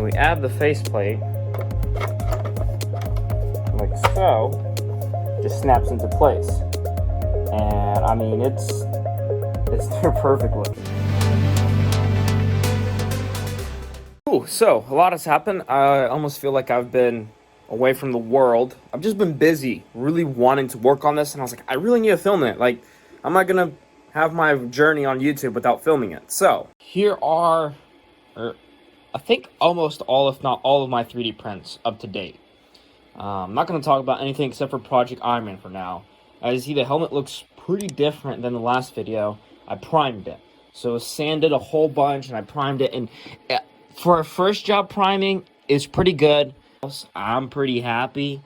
when we add the faceplate, like so, just snaps into place. And I mean, it's near perfect looking. Ooh, so a lot has happened. I almost feel like I've been away from the world. I've just been busy, really wanting to work on this, and I was like, I really need to film it. Like, I'm not gonna have my journey on YouTube without filming it. So here are, I think almost all, if not all, of my 3D prints up to date. I'm not going to talk about anything except for Project Iron Man for now. As you see, the helmet looks pretty different than the last video. I primed it. So sanded a whole bunch and I primed it. And for a first job priming, it's pretty good. I'm pretty happy.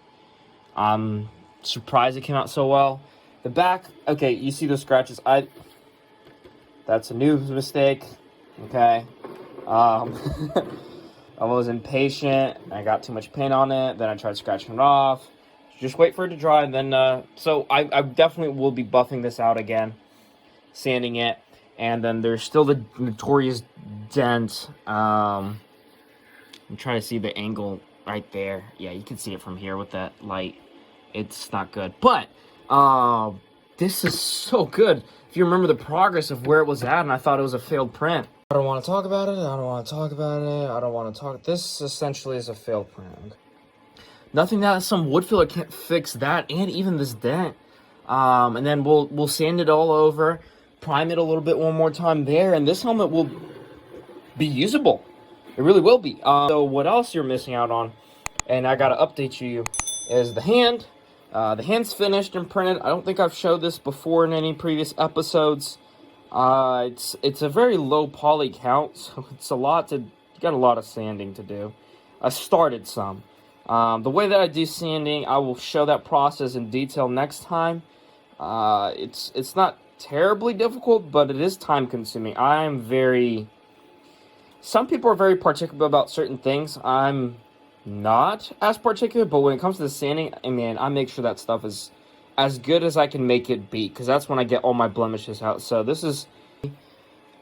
I'm surprised it came out so well. The back, okay, you see those scratches. That's a new mistake. Okay. I was impatient. I got too much paint on it. Then I tried scratching it off. Just wait for it to dry. And then, so I definitely will be buffing this out again, sanding it. And then there's still the notorious dent. I'm trying to see the angle right there. Yeah, you can see it from here with that light. It's not good. But this is so good. If you remember the progress of where it was at, and I thought it was a failed print. I don't want to talk about it. I don't want to talk about it. I don't want to talk. This essentially is a failed print. Nothing that some wood filler can't fix that, and even this dent. And then we'll sand it all over, prime it a little bit one more time there, and this helmet will be usable. It really will be. So what else you're missing out on, and I gotta update you, is the hand. The hand's finished and printed. I don't think I've showed this before in any previous episodes. It's a very low poly count, so it's a lot to, you got a lot of sanding to do. I started some. The way that I do sanding, I will show that process in detail next time. It's not terribly difficult, but it is time consuming. Some people are very particular about certain things. I'm not as particular, but when it comes to the sanding, I mean, I make sure that stuff is as good as I can make it be, because that's when I get all my blemishes out. So this is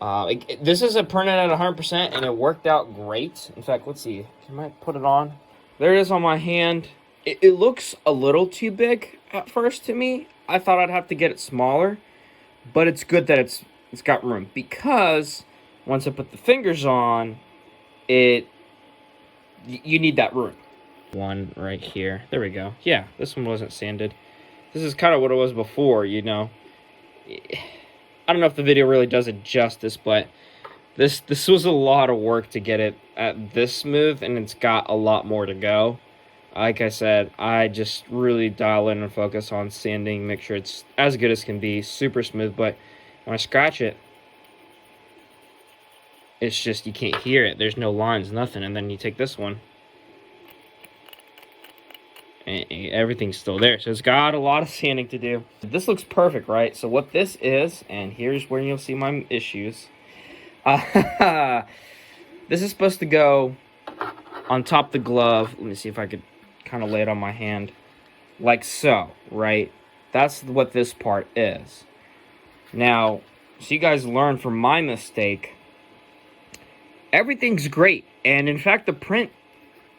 a printed at 100%, and it worked out great. In fact, let's see, can I put it on? There it is on my hand. It looks a little too big at first to me. I thought I'd have to get it smaller, but it's good that it's got room, because once I put the fingers on it, you need that room. One right here. There we go. Yeah, this one wasn't sanded. This is kind of what it was before, you know. I don't know if the video really does it justice, but this was a lot of work to get it at this smooth, and it's got a lot more to go. Like I said, I just really dial in and focus on sanding, make sure it's as good as can be, super smooth, but when I scratch it, it's just, you can't hear it. There's no lines, nothing. And then you take this one, and everyth's still there. So it's got a lot of sanding to do. This looks perfect, right? So what this is, and here's where you'll see my issues. This is supposed to go on top of the glove. Let me see if I could kind of lay it on my hand. Like so, right? That's what this part is. Now, so you guys learn from my mistake. Everything's great, and in fact the print,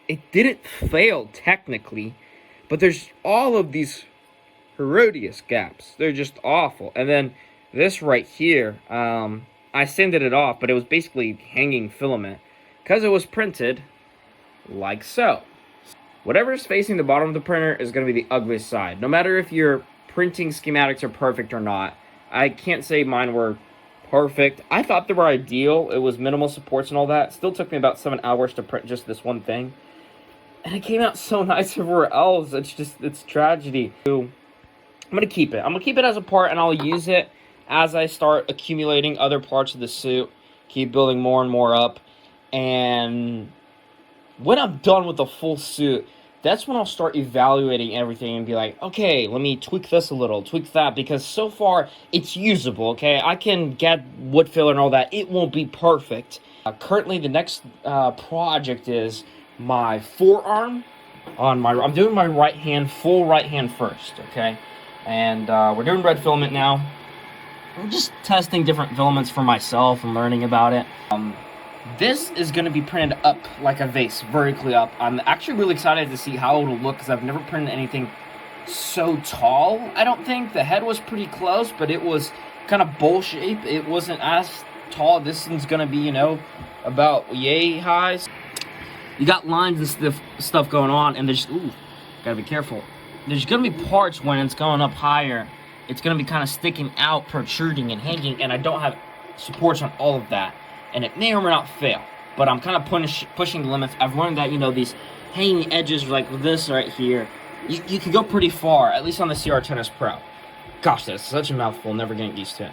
it didn't fail technically, but there's all of these horrendous gaps. They're just awful. And then this right here, I sanded it off, but it was basically hanging filament because it was printed like so. Whatever is facing the bottom of the printer is going to be the ugliest side, no matter if your printing schematics are perfect or not. I can't say mine were perfect. I thought they were ideal. It was minimal supports and all that. Still took me about 7 hours to print just this one thing. And it came out so nice everywhere else. It's tragedy. I'm going to keep it. I'm going to keep it as a part, and I'll use it as I start accumulating other parts of the suit. Keep building more and more up. And when I'm done with the full suit, that's when I'll start evaluating everything and be like, okay, let me tweak this a little, tweak that, because so far it's usable, okay? I can get wood filler and all that. It won't be perfect. Currently, the next project is my forearm. I'm doing my right hand, full right hand first, okay? And we're doing red filament now. I'm just testing different filaments for myself and learning about it. This is going to be printed up like a vase, vertically up. I'm actually really excited to see how it'll look because I've never printed anything so tall. I don't think the head was pretty close, but it was kind of bowl shape. It wasn't as tall. This one's going to be, you know, about yay high. You got lines and stuff going on, and there's, ooh, gotta be careful. There's gonna be parts when it's going up higher, it's gonna be kind of sticking out, protruding and hanging, and I don't have supports on all of that. And it may or may not fail, but I'm kind of pushing the limits. I've learned that, you know, these hanging edges like this right here, you can go pretty far, at least on the CR10S Pro. Gosh, that's such a mouthful, never getting used to it.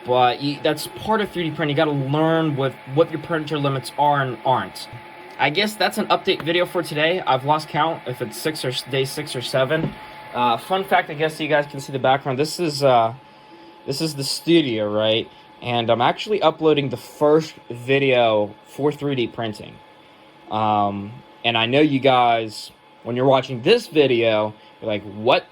But that's part of 3D printing. You gotta learn what your printer limits are and aren't. I guess that's an update video for today. I've lost count if it's day 6 or 7. Fun fact, I guess so you guys can see the background. This is the studio, right? And I'm actually uploading the first video for 3D printing. And I know you guys, when you're watching this video, you're like, what?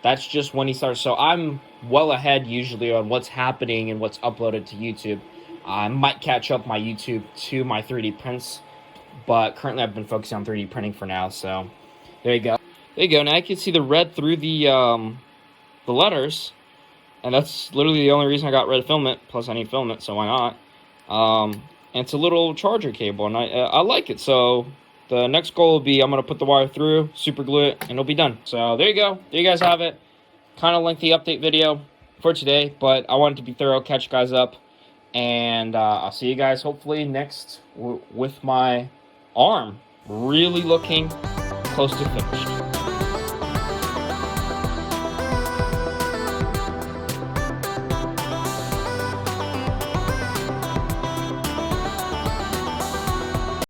That's just when he starts. So I'm well ahead usually on what's happening and what's uploaded to YouTube. I might catch up my YouTube to my 3D prints, but currently I've been focusing on 3D printing for now, so there you go. There you go. Now you can see the red through the letters, and that's literally the only reason I got red filament, plus I need filament, so why not? And it's a little charger cable, and I like it, so the next goal will be I'm going to put the wire through, super glue it, and it'll be done. So there you go. There you guys have it. Kind of lengthy update video for today, but I wanted to be thorough, catch you guys up, and I'll see you guys hopefully next with my arm really looking close to finished.